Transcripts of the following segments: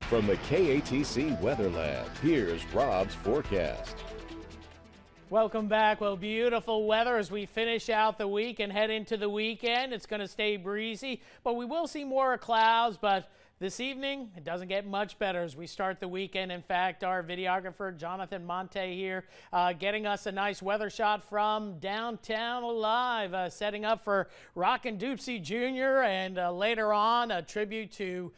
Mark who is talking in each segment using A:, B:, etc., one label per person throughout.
A: From the KATC Weather Lab, here's Rob's forecast.
B: Welcome back. Well, beautiful weather as we finish out the week and head into the weekend. It's going to stay breezy, but we will see more clouds. But this evening, it doesn't get much better as we start the weekend. In fact, our videographer, Jonathan Monte here, getting us a nice weather shot from downtown live, setting up for Rockin' Doopsie Jr. and later on a tribute to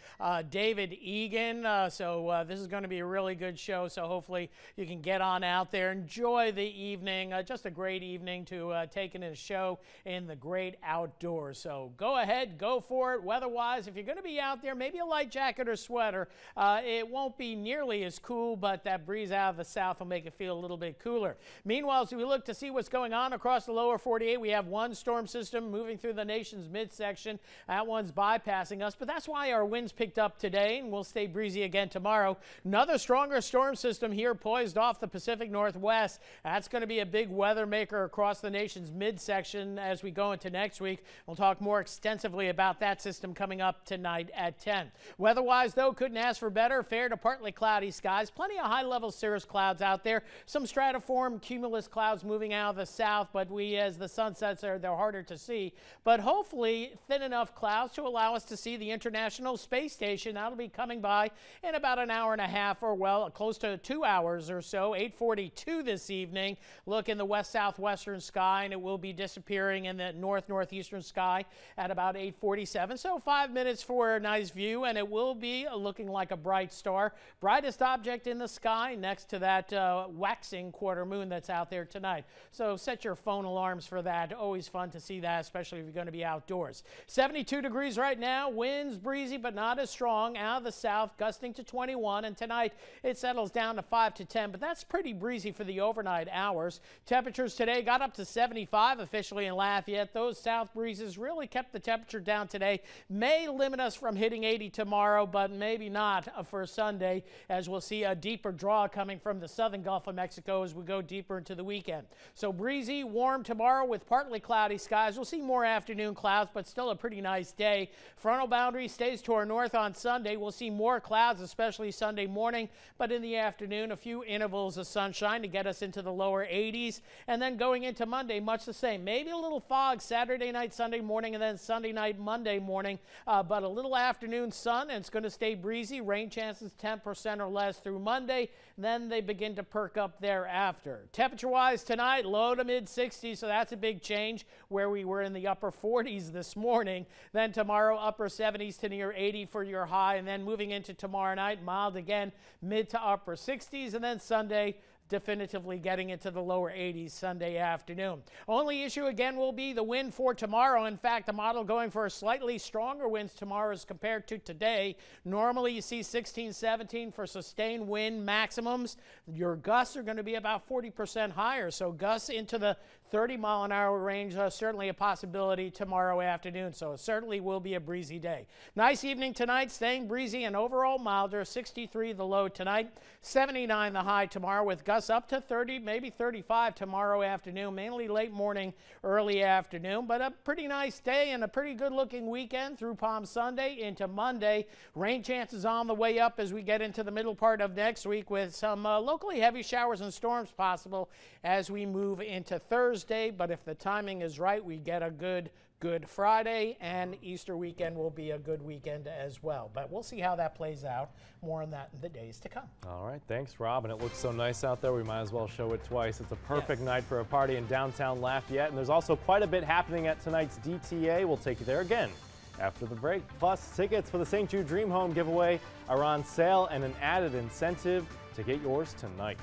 B: David Egan. So this is going to be a really good show. So hopefully you can get on out there, enjoy the evening. Just a great evening to take in a show in the great outdoors. So go ahead, go for it. Weather-wise, if you're going to be out there, maybe a light jacket or sweater. It won't be nearly as cool, but that breeze out of the south will make it feel a little bit cooler. Meanwhile, as we look to see what's going on across the lower 48, we have one storm system moving through the nation's midsection. That one's bypassing us, but that's why our winds picked up today, and we'll stay breezy again tomorrow. Another stronger storm system here poised off the Pacific Northwest. That's going to be a big weather maker across the nation's midsection as we go into next week. We'll talk more extensively about that system coming up tonight at 10. Weather-wise, though, couldn't ask for better. Fair to partly cloudy skies. Plenty of high-level cirrus clouds out there. Some stratiform cumulus clouds moving out of the south, but as the sun sets, they're harder to see. But hopefully thin enough clouds to allow us to see the International Space Station. That'll be coming by in about an hour and a half, or well, close to 2 hours or so. 8:42 this evening. Look in the west-southwestern sky, and it will be disappearing in the north-northeastern sky at about 8:47. So 5 minutes for a nice view, and it will be looking like a bright star. Brightest object in the sky next to that waxing quarter moon that's out there tonight. So set your phone alarms for that. Always fun to see that, especially if you're going to be outdoors. 72 degrees right now. Winds breezy, but not as strong. Out of the south, gusting to 21. And tonight, it settles down to 5 to 10. But that's pretty breezy for the overnight hours. Temperatures today got up to 75 officially in Lafayette. Those south breezes really kept the temperature down today. May limit us from hitting 80 tomorrow, but maybe not for Sunday, as we'll see a deeper draw coming from the southern Gulf of Mexico as we go deeper into the weekend. So breezy, warm tomorrow with partly cloudy skies. We'll see more afternoon clouds, but still a pretty nice day. Frontal boundary stays to our north on Sunday. We'll see more clouds, especially Sunday morning, but in the afternoon, a few intervals of sunshine to get us into the lower 80s. And then going into Monday, much the same. Maybe a little fog Saturday night, Sunday morning, and then Sunday night, Monday morning, but a little afternoon sun, and it's going to stay breezy. Rain chances 10% or less through Monday. Then they begin to perk up thereafter. Temperature-wise tonight, low to mid-60s, so that's a big change where we were in the upper 40s this morning. Then tomorrow, upper 70s to near 80 for your high, and then moving into tomorrow night, mild again, mid to upper 60s, and then Sunday, definitively getting into the lower 80s Sunday afternoon. Only issue again will be the wind for tomorrow. In fact, the model going for slightly stronger winds tomorrow as compared to today. Normally you see 16, 17 for sustained wind maximums. Your gusts are going to be about 40% higher. So gusts into the 30-mile-an-hour range, certainly a possibility tomorrow afternoon. So it certainly will be a breezy day. Nice evening tonight, staying breezy and overall milder. 63 the low tonight, 79 the high tomorrow, with gusts up to 30, maybe 35 tomorrow afternoon, mainly late morning, early afternoon. But a pretty nice day and a pretty good-looking weekend through Palm Sunday into Monday. Rain chances on the way up as we get into the middle part of next week, with some locally heavy showers and storms possible as we move into Thursday. But if the timing is right, we get a Good Friday, and Easter weekend will be a good weekend as well. But we'll see how that plays out. More on that in the days to come.
C: All right, thanks, Rob. And it looks so nice out there, we might as well show it twice. It's a perfect night for a party in downtown Lafayette, and there's also quite a bit happening at tonight's DTA. We'll take you there again after the break. Plus, tickets for the St. Jude Dream Home giveaway are on sale, and an added incentive to get yours tonight.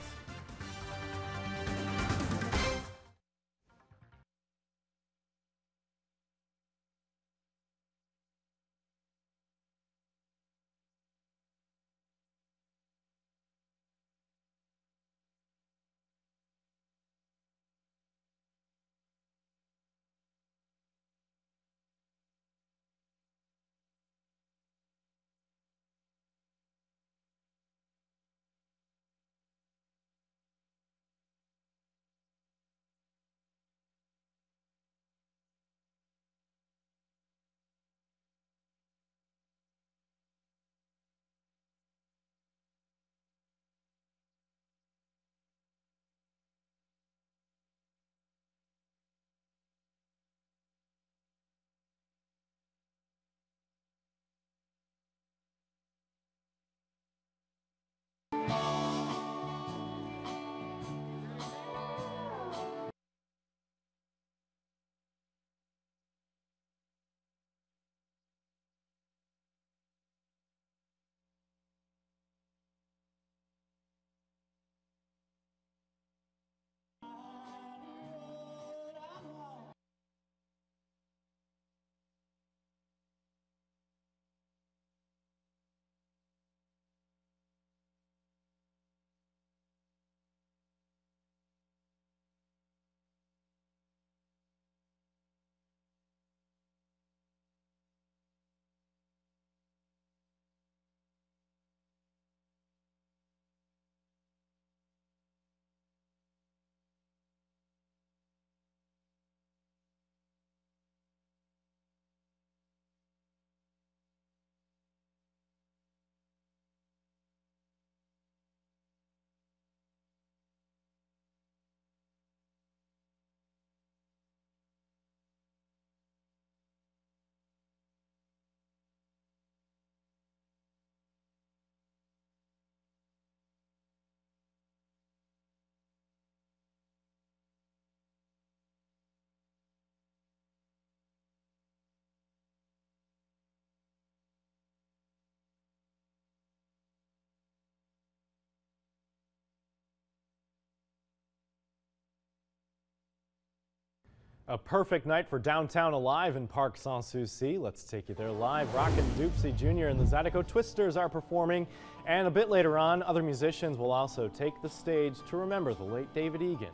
C: A perfect night for Downtown Alive in Parc Sans-Souci. Let's take you there live. Rockin' Doopsie Jr. and the Zydeco Twisters are performing. And a bit later on, other musicians will also take the stage to remember the late David Egan.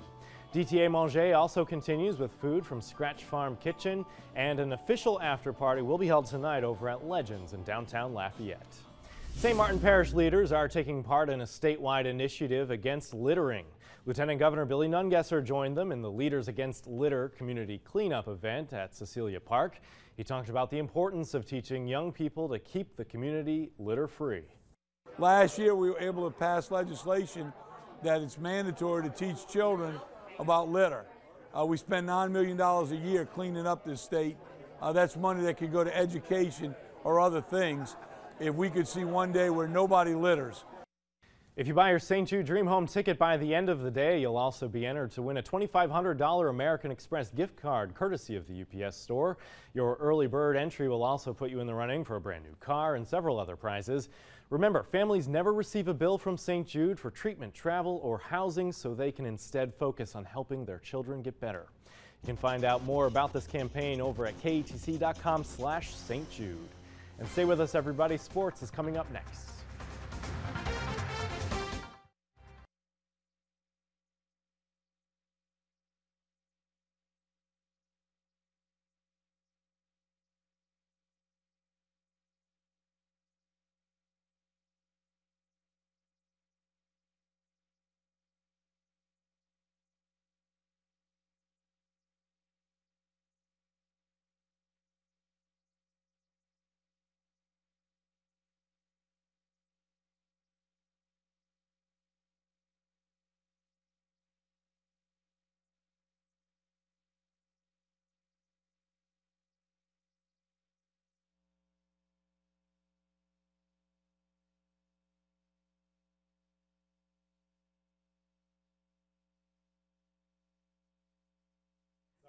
C: DTA Manger also continues with food from Scratch Farm Kitchen, and an official after party will be held tonight over at Legends in downtown Lafayette. St. Martin Parish leaders are taking part in a statewide initiative against littering. Lieutenant Governor Billy Nungesser joined them in the Leaders Against Litter community cleanup event at Cecilia Park. He talked about the importance of teaching young people to keep the community litter-free.
D: Last year we were able to pass legislation that it's mandatory to teach children about litter. We spend $9 million a year cleaning up this state. That's money that could go to education or other things. If we could see one day where nobody litters.
C: If you buy your St. Jude Dream Home ticket by the end of the day, you'll also be entered to win a $2,500 American Express gift card courtesy of the UPS store. Your early bird entry will also put you in the running for a brand new car and several other prizes. Remember, families never receive a bill from St. Jude for treatment, travel, or housing, so they can instead focus on helping their children get better. You can find out more about this campaign over at ketc.com/St. Jude. And stay with us, everybody. Sports is coming up next.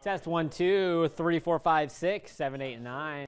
E: Test 1, 2, 3, 4, 5, 6, 7, 8, 9.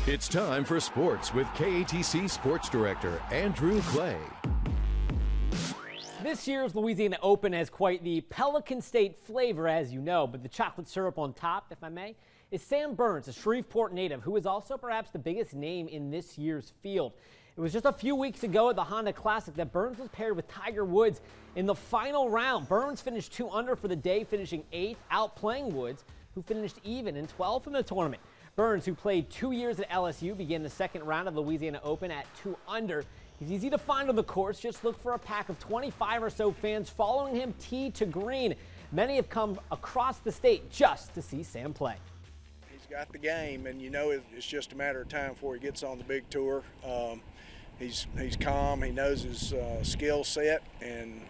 A: It's time for sports with KATC Sports Director Andrew Clay.
E: This year's Louisiana Open has quite the Pelican State flavor, as you know, but the chocolate syrup on top, if I may, is Sam Burns, a Shreveport native, who is also perhaps the biggest name in this year's field. It was just a few weeks ago at the Honda Classic that Burns was paired with Tiger Woods in the final round. Burns finished 2 under for the day, finishing 8th, outplaying Woods, who finished even in 12th in the tournament. Burns, who played 2 years at LSU, began the second round of the Louisiana Open at 2 under. He's easy to find on the course. Just look for a pack of 25 or so fans following him tee to green. Many have come across the state just to see Sam play.
F: He's got the game, and you know it's just a matter of time before he gets on the big tour. He's calm. He knows his skill set, and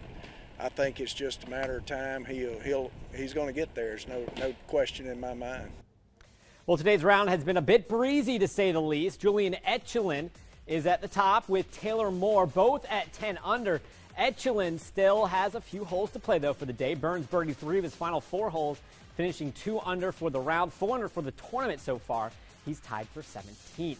F: I think it's just a matter of time. He's going to get there. There's no question in my mind.
E: Well, today's round has been a bit breezy, to say the least. Julian Etchelin is at the top with Taylor Moore, both at 10 under. Etchelin still has a few holes to play, though, for the day. Burns birdied 3 of his final 4 holes, finishing 2 under for the round, 4 under for the tournament so far. He's tied for 17th.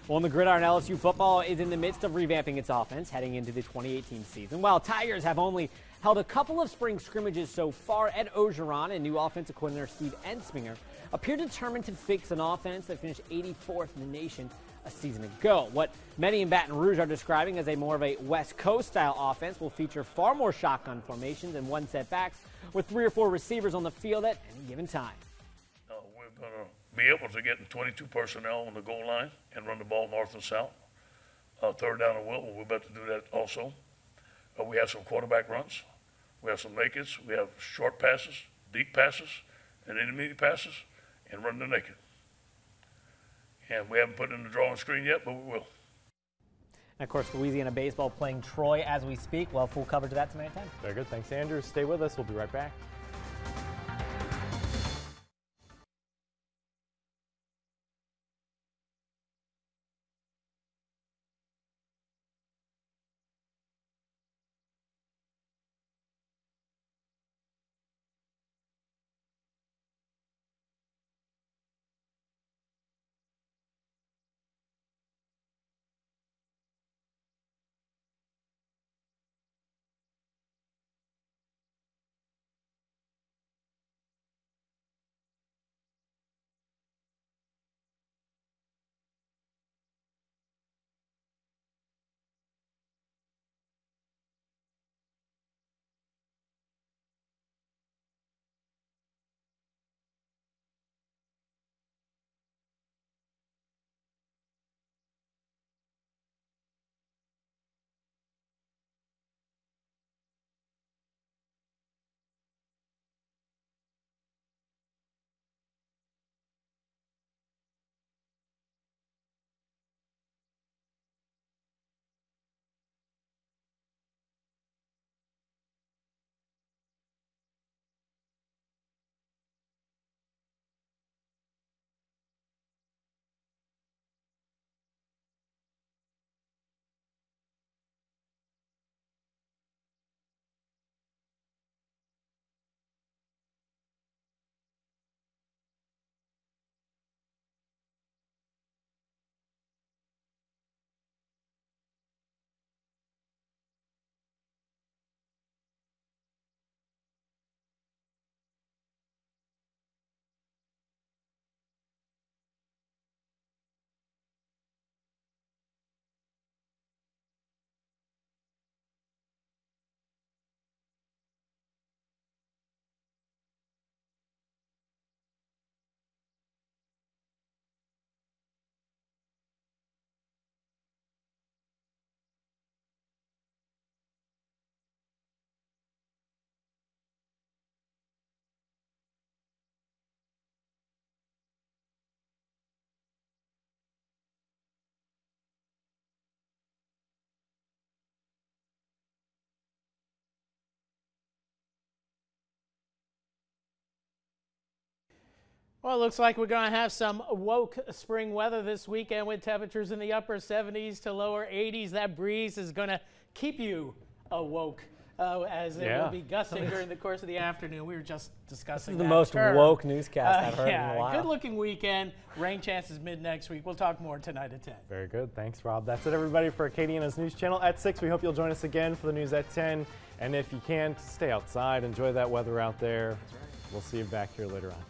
E: Well, in the gridiron, LSU football is in the midst of revamping its offense heading into the 2018 season. While Tigers have only held a couple of spring scrimmages so far, Ed Ogeron and new offensive coordinator Steve Ensminger appear determined to fix an offense that finished 84th in the nation a season ago. What many in Baton Rouge are describing as a more of a West Coast style offense will feature far more shotgun formations and one-set backs with 3 or 4 receivers on the field at any given time.
G: We're going to be able to get 22 personnel on the goal line and run the ball north and south. Third down and will, we're about to do that also. We have some quarterback runs. We have some nakeds. We have short passes, deep passes, and intermediate passes, and run the naked. And we haven't put in the drawing screen yet, but we will.
E: And of course, Louisiana baseball playing Troy as we speak. We'll have full coverage of that tonight at 10.
C: Very good. Thanks, Andrew. Stay with us. We'll be right back.
B: Well, it looks like we're going to have some woke spring weather this weekend with temperatures in the upper 70s to lower 80s. That breeze is going to keep you awoke as it will be gusting during the course of the afternoon. We were just discussing
E: this is the most woke newscast I've heard in a while.
B: Good-looking weekend. Rain chances mid-next week. We'll talk more tonight at 10.
C: Very good. Thanks, Rob. That's it, everybody, for Acadiana's News Channel at 6. We hope you'll join us again for the news at 10. And if you can't, stay outside. Enjoy that weather out there. That's right. We'll see you back here later on.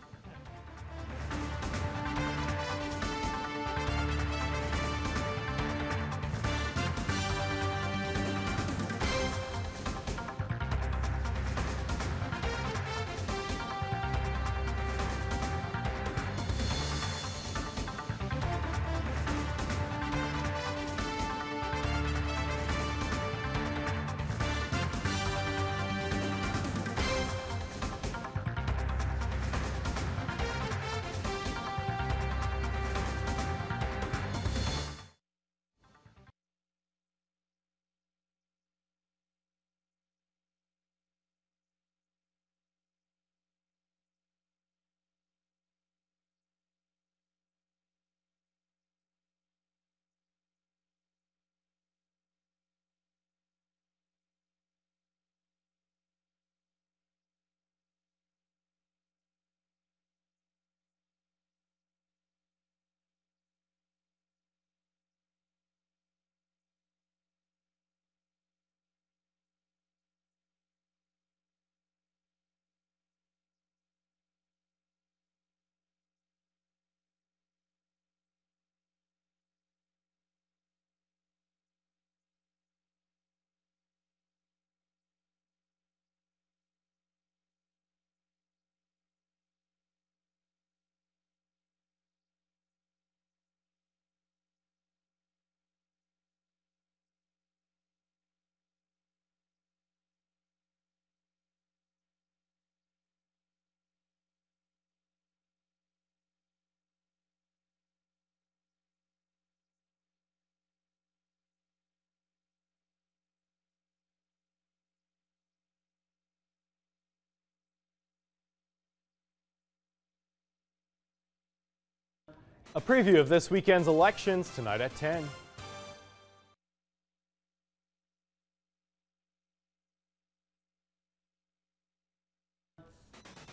C: A preview of this weekend's elections tonight at 10.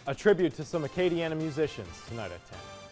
C: A tribute to some Acadiana musicians tonight at 10.